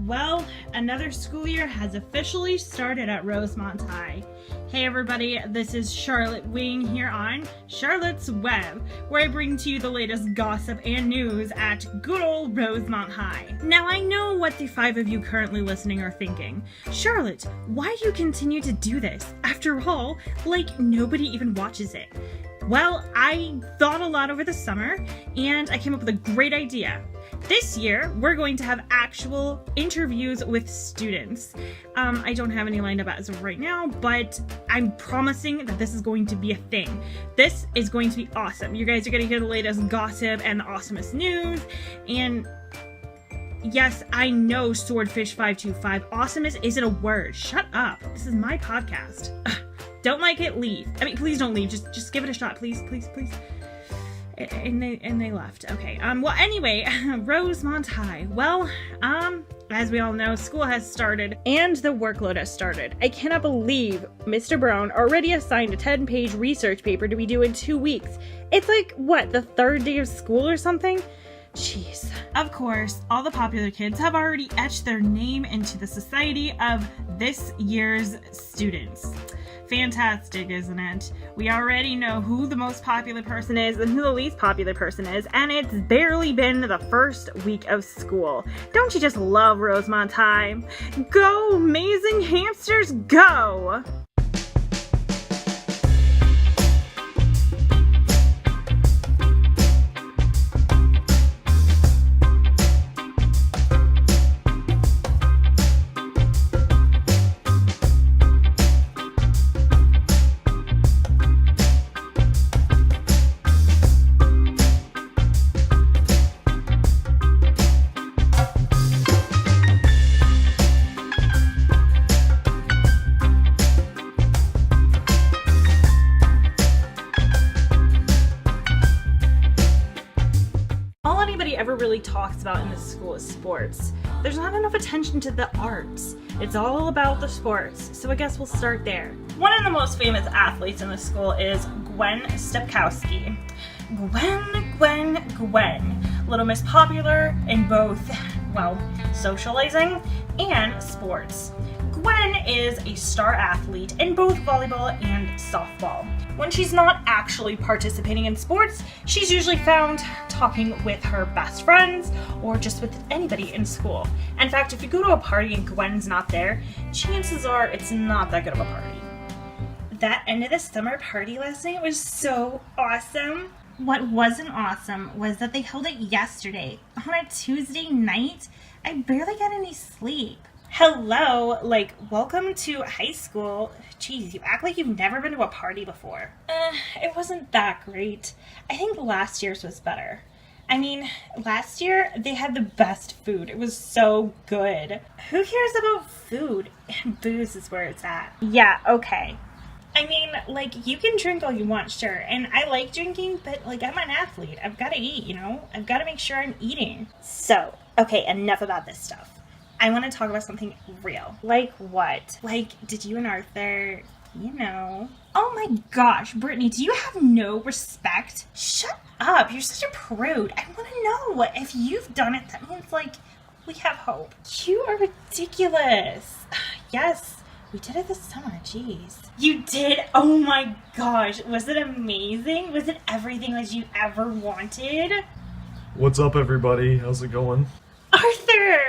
Well, another school year has officially started at Rosemont High. Hey everybody, this is Charlotte Wing here on Charlotte's Web, where I bring to you the latest gossip and news at good old Rosemont High. Now I know what the 5 of you currently listening are thinking. Charlotte, why do you continue to do this? After all, nobody even watches it. Well, I thought a lot over the summer, and I came up with a great idea. This year, we're going to have actual interviews with students. I don't have any lined up as of right now, but I'm promising that this is going to be a thing. This is going to be awesome. You guys are going to hear the latest gossip and the awesomest news, and yes, I know Swordfish525. Awesomeness isn't a word. Shut up. This is my podcast. Don't like it, leave. I mean, please don't leave. Just give it a shot, please. And they left. Okay. Well, anyway, Rosemont High. Well, as we all know, school has started and the workload has started. I cannot believe Mr. Brown already assigned a 10-page research paper to be due in 2 weeks. It's like, what, the 3rd day of school or something? Jeez. Of course, all the popular kids have already etched their name into the society of this year's students. Fantastic, isn't it? We already know who the most popular person is and who the least popular person is, and it's barely been the first week of school. Don't you just love Rosemont High? Go, amazing hamsters, go! Ever really talks about in this school is sports. There's not enough attention to the arts. It's all about the sports. So I guess we'll start there. One of the most famous athletes in the school is Gwen Stepkowski. Gwen. Little Miss Popular in both, well, socializing and sports. Gwen is a star athlete in both volleyball and softball. When she's not actually participating in sports, she's usually found talking with her best friends or just with anybody in school. In fact, if you go to a party and Gwen's not there, chances are it's not that good of a party. That end of the summer party last night was so awesome. What wasn't awesome was that they held it yesterday on a Tuesday night. I barely got any sleep. Hello, welcome to high school. Jeez, you act like you've never been to a party before. It wasn't that great. I think last year's was better. I mean, last year they had the best food. It was so good. Who cares about food? Booze is where it's at. Yeah, okay. I mean, you can drink all you want, sure. And I like drinking, but, I'm an athlete. I've got to eat, you know? I've got to make sure I'm eating. So, okay, enough about this stuff. I want to talk about something real. Like what? Did you and Arthur, Oh my gosh, Brittany, do you have no respect? Shut up, you're such a prude. I want to know. If you've done it, that means, we have hope. You are ridiculous. Yes, we did it this summer, jeez. You did? Oh my gosh, was it amazing? Was it everything that you ever wanted? What's up, everybody? How's it going? Arthur!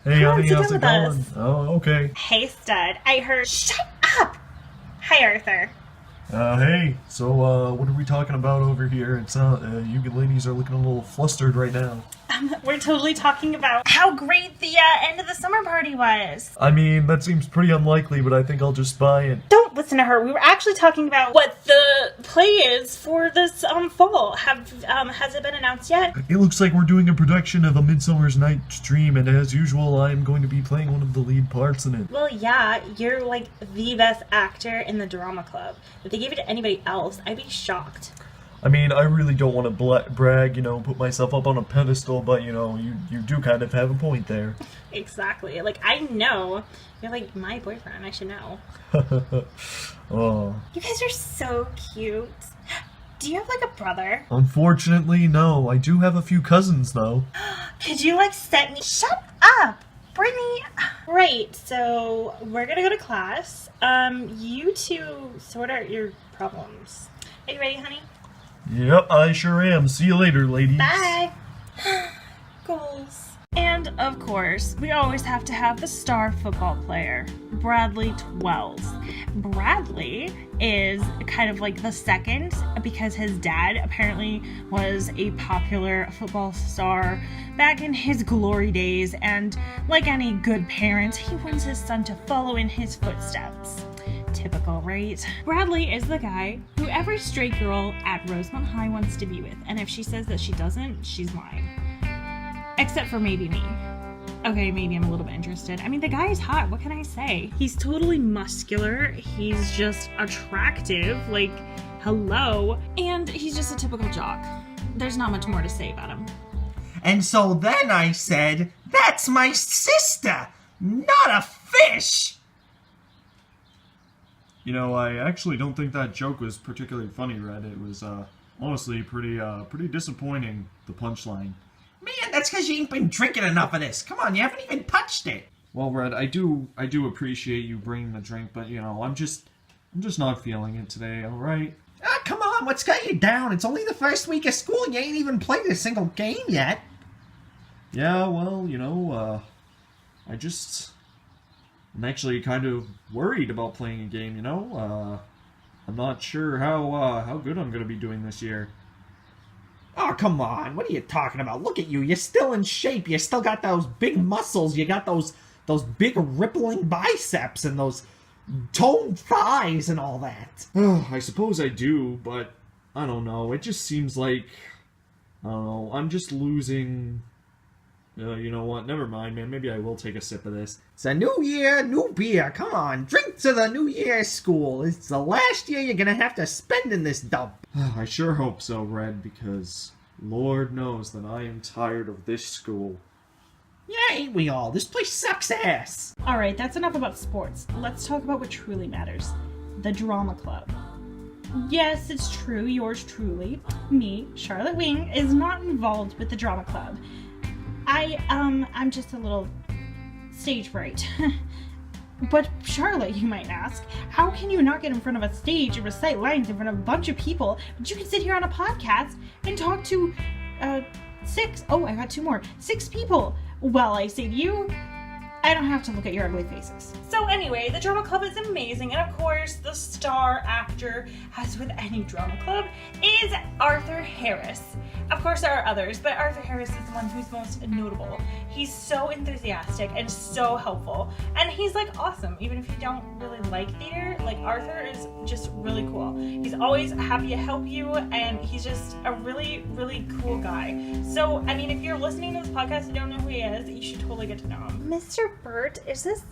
Hey, honey, how's it going? Us. Oh, okay. Hey, stud. I heard... Shut up! Hi, Arthur. Hey, so, what are we talking about over here? It's you ladies are looking a little flustered right now. We're totally talking about how great the end of the summer party was. I mean, that seems pretty unlikely, but I think I'll just buy it. Don't listen to her. We were actually talking about what the play is for this fall. Has it been announced yet? It looks like we're doing a production of A Midsummer's Night's Dream, and as usual, I'm going to be playing one of the lead parts in it. Well, yeah, you're the best actor in the drama club. If they gave it to anybody else, I'd be shocked. I mean, I really don't want to brag, put myself up on a pedestal, but, you do kind of have a point there. Exactly. I know. You're my boyfriend. I should know. Oh. You guys are so cute. Do you have like a brother? Unfortunately, no. I do have a few cousins though. Could you like set me— Shut up! Brittany! Right, so we're gonna go to class. You two sort out your problems. Are you ready, honey? Yep, I sure am. See you later, ladies. Bye! Goals. And, of course, we always have to have the star football player, Bradley Twells. Bradley is kind of like the second because his dad apparently was a popular football star back in his glory days, and like any good parent, he wants his son to follow in his footsteps. Typical, right? Bradley is the guy who every straight girl at Rosemont High wants to be with, and if she says that she doesn't, she's lying. Except for maybe me. Okay, maybe I'm a little bit interested. I mean, the guy is hot. What can I say? He's totally muscular. He's just attractive. Like, hello. And he's just a typical jock. There's not much more to say about him. And so then I said, that's my sister, not a fish. You know, I actually don't think that joke was particularly funny, Red. It was, honestly pretty disappointing, the punchline. Man, that's because you ain't been drinking enough of this. Come on, you haven't even touched it. Well, Red, I do appreciate you bringing the drink, but, you know, I'm just not feeling it today, alright? Ah, come on, what's got you down? It's only the first week of school and you ain't even played a single game yet. Yeah, well, you know, I'm actually kind of worried about playing a game, you know? I'm not sure how good I'm gonna be doing this year. Oh, come on, what are you talking about? Look at you, you're still in shape, you still got those big muscles, you got those big rippling biceps and those toned thighs and all that. Oh, I suppose I do, but I don't know, it just seems like, I don't know, I'm just losing... you know what, never mind, man, maybe I will take a sip of this. It's a new year, new beer, come on, drink to the new year school. It's the last year you're gonna have to spend in this dump. I sure hope so, Red, because Lord knows that I am tired of this school. Yeah, ain't we all? This place sucks ass. Alright, that's enough about sports. Let's talk about what truly matters. The drama club. Yes, it's true, yours truly, me, Charlotte Wing, is not involved with the drama club. I'm just a little stage fright. But Charlotte, you might ask, how can you not get in front of a stage and recite lines in front of a bunch of people, but you can sit here on a podcast and talk to, 6 people? Well, I say to you, I don't have to look at your ugly faces. So anyway, the drama club is amazing, and of course, the star actor, as with any drama club, is Arthur Harris. Of course, there are others, but Arthur Harris is the one who's most notable. He's so enthusiastic and so helpful, and he's like awesome. Even if you don't really like theater, like Arthur is just really cool. He's always happy to help you, and he's just a really, really cool guy. So, I mean, if you're listening to this podcast and don't know who he is, you should totally get to know him. Mr. Burt, is this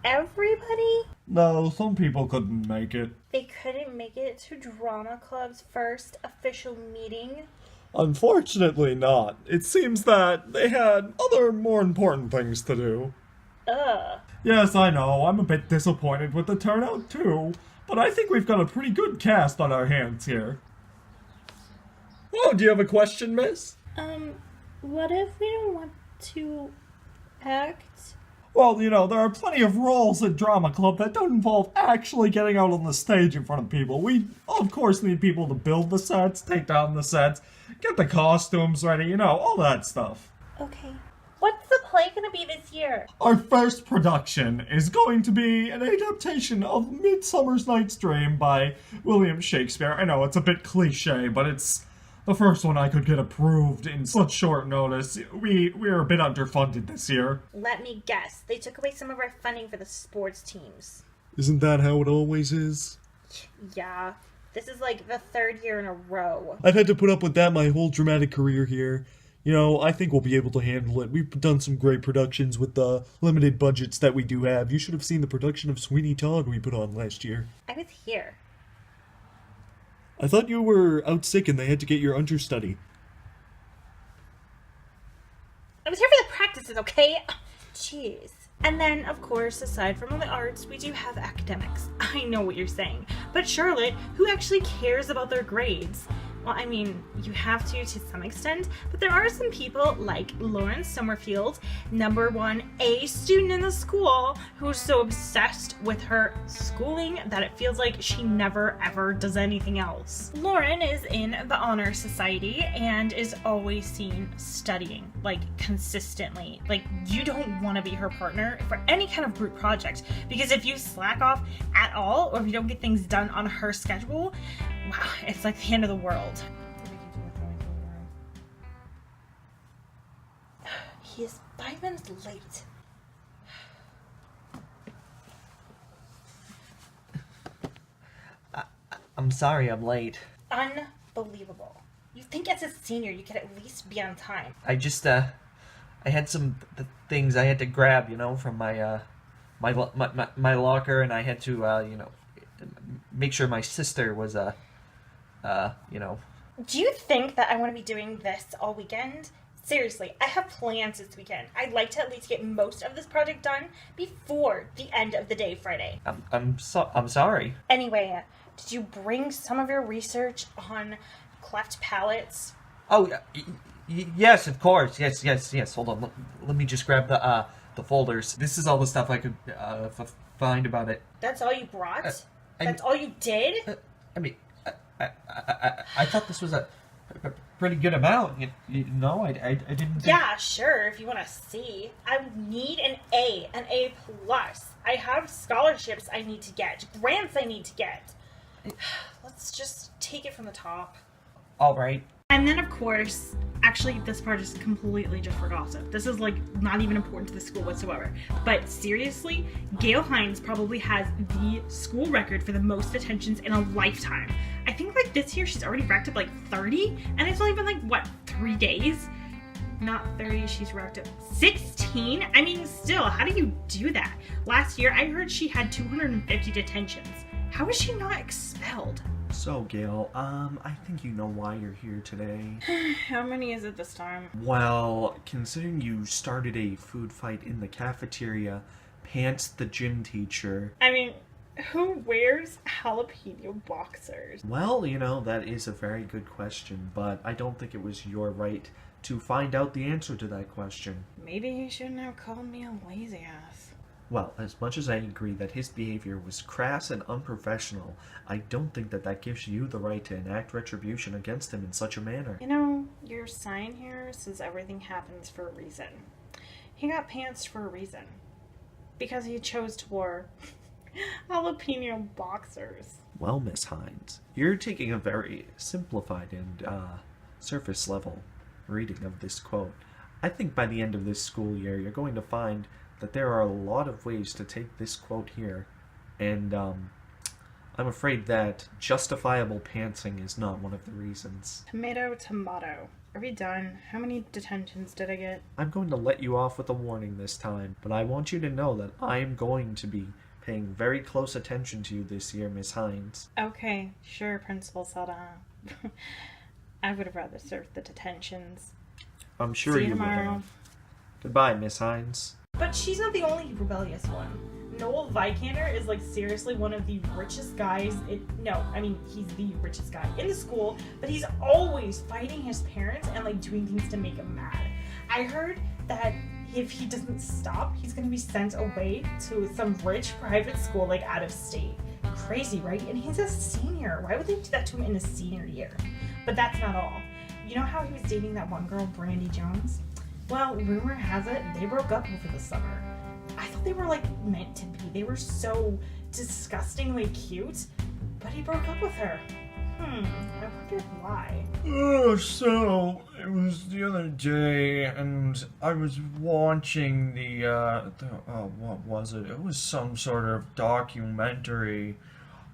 everybody? No, some people couldn't make it. They couldn't make it to Drama Club's first official meeting? Unfortunately not. It seems that they had other more important things to do. Ugh. Yes, I know, I'm a bit disappointed with the turnout too, but I think we've got a pretty good cast on our hands here. Oh, do you have a question, miss? What if we don't want to act? Well, you know, there are plenty of roles at Drama Club that don't involve actually getting out on the stage in front of people. We, of course, need people to build the sets, take down the sets, get the costumes ready, you know, all that stuff. Okay. What's the play gonna be this year? Our first production is going to be an adaptation of Midsummer's Night's Dream by William Shakespeare. I know, it's a bit cliche, but it's the first one I could get approved in such short notice. We're a bit underfunded this year. Let me guess. They took away some of our funding for the sports teams. Isn't that how it always is? Yeah. This is like the third year in a row. I've had to put up with that my whole dramatic career here. You know, I think we'll be able to handle it. We've done some great productions with the limited budgets that we do have. You should have seen the production of Sweeney Todd we put on last year. I was here. I thought you were out sick and they had to get your understudy. I was here for the practices, okay? Jeez. And then, of course, aside from the arts, we do have academics. I know what you're saying. But Charlotte, who actually cares about their grades? Well, I mean, you have to some extent, but there are some people like Lauren Summerfield, #1 A student in the school, who's so obsessed with her schooling that it feels like she never ever does anything else. Lauren is in the Honor Society and is always seen studying, like consistently. Like, you don't want to be her partner for any kind of group project, because if you slack off at all, or if you don't get things done on her schedule, wow, it's like the end of the world. He is 5 minutes late. I'm sorry I'm late. Unbelievable. You think as a senior you could at least be on time. I just, I had some things I had to grab, you know, from my locker, and I had to, you know, make sure my sister was, you know. Do you think that I want to be doing this all weekend? Seriously, I have plans this weekend. I'd like to at least get most of this project done before the end of the day Friday. I'm sorry. Anyway, did you bring some of your research on cleft palates? Oh, yes, of course. Yes. Hold on. Let me just grab the folders. This is all the stuff I could find about it. That's all you brought? That's all you did? I mean, I thought this was a pretty good amount. You know, I didn't think... Yeah, sure, if you want to see. I need an A plus. I have scholarships I need to get, grants I need to get. Let's just take it from the top. All right. And then, of course, actually, this part is completely just for gossip. This is, like, not even important to the school whatsoever. But seriously, Gail Hines probably has the school record for the most detentions in a lifetime. I think, like, this year she's already racked up, like, 30, and it's only been, like, what, 3 days? Not 30, she's racked up 16? I mean, still, how do you do that? Last year, I heard she had 250 detentions. How is she not expelled? So, Gail, I think you know why you're here today. How many is it this time? Well, considering you started a food fight in the cafeteria, Pants the gym teacher. I mean, who wears jalapeno boxers? Well, you know, that is a very good question, but I don't think it was your right to find out the answer to that question. Maybe he shouldn't have called me a lazy ass. Well, as much as I agree that his behavior was crass and unprofessional, I don't think that that gives you the right to enact retribution against him in such a manner. You know, your sign here says everything happens for a reason. He got pantsed for a reason. Because he chose to wear jalapeno boxers. Well, Miss Hines, you're taking a very simplified and, surface level reading of this quote. I think by the end of this school year, you're going to find that there are a lot of ways to take this quote here, and I'm afraid that justifiable pantsing is not one of the reasons. Tomato, tomato. Are we done? How many detentions did I get? I'm going to let you off with a warning this time, but I want you to know that I am going to be paying very close attention to you this year, Miss Hines. Okay, sure, Principal Sada. I would have rather served the detentions. I'm sure See you you would tomorrow. have. Goodbye, Miss Hines. But she's not the only rebellious one. Noel Vikander is like seriously one of the richest guys he's the richest guy in the school, but he's always fighting his parents and like doing things to make him mad. I heard that if he doesn't stop, he's gonna be sent away to some rich private school like out of state. Crazy, right? And he's a senior. Why would they do that to him in his senior year? But that's not all. You know how he was dating that one girl, Brandy Jones? Well, rumor has it they broke up over the summer. I thought they were like meant to be. They were so disgustingly cute, but he broke up with her. I wonder why. So, it was the other day, and I was watching what was it? It was some sort of documentary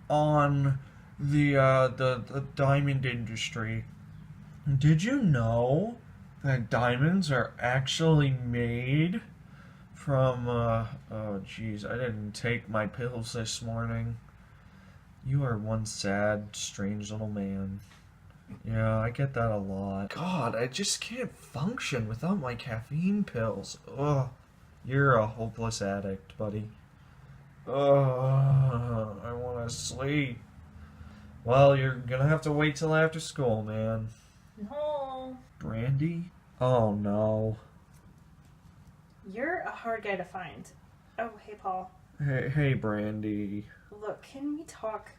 on the diamond industry. Did you know that diamonds are actually made from, oh jeez, I didn't take my pills this morning. You are one sad, strange little man. Yeah, I get that a lot. God, I just can't function without my caffeine pills. Ugh, you're a hopeless addict, buddy. Ugh, I want to sleep. Well, you're gonna have to wait till after school, man. No. Brandy? Oh no. You're a hard guy to find. Oh, hey, Paul. Hey, Brandy. Look, can we talk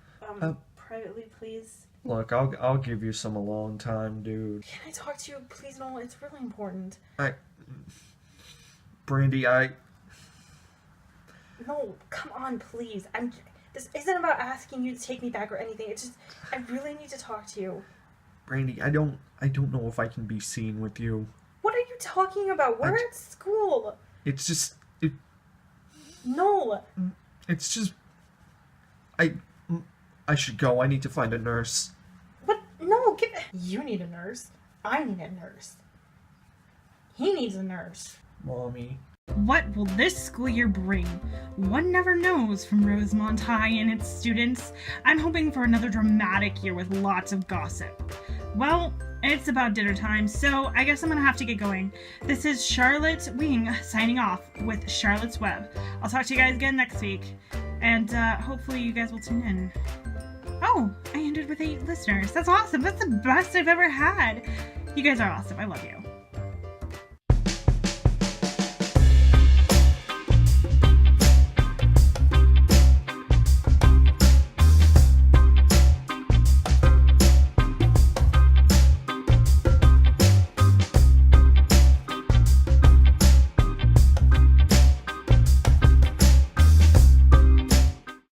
privately, please? Look, I'll give you some alone time, dude. Can I talk to you, please? No, it's really important. Brandy, No, come on, please. This isn't about asking you to take me back or anything. It's just, I really need to talk to you. Brandy, I don't know if I can be seen with you. What are you talking about? We're at school. It's just, No. it's just, I should go. I need to find a nurse. What? No, you need a nurse. I need a nurse. He needs a nurse. Mommy. What will this school year bring? One never knows from Rosemont High and its students. I'm hoping for another dramatic year with lots of gossip. Well, it's about dinner time, so I guess I'm gonna have to get going. This is Charlotte Wing signing off with Charlotte's Web. I'll talk to you guys again next week, and hopefully you guys will tune in. Oh, I ended with 8 listeners. That's awesome. That's the best I've ever had. You guys are awesome. I love you.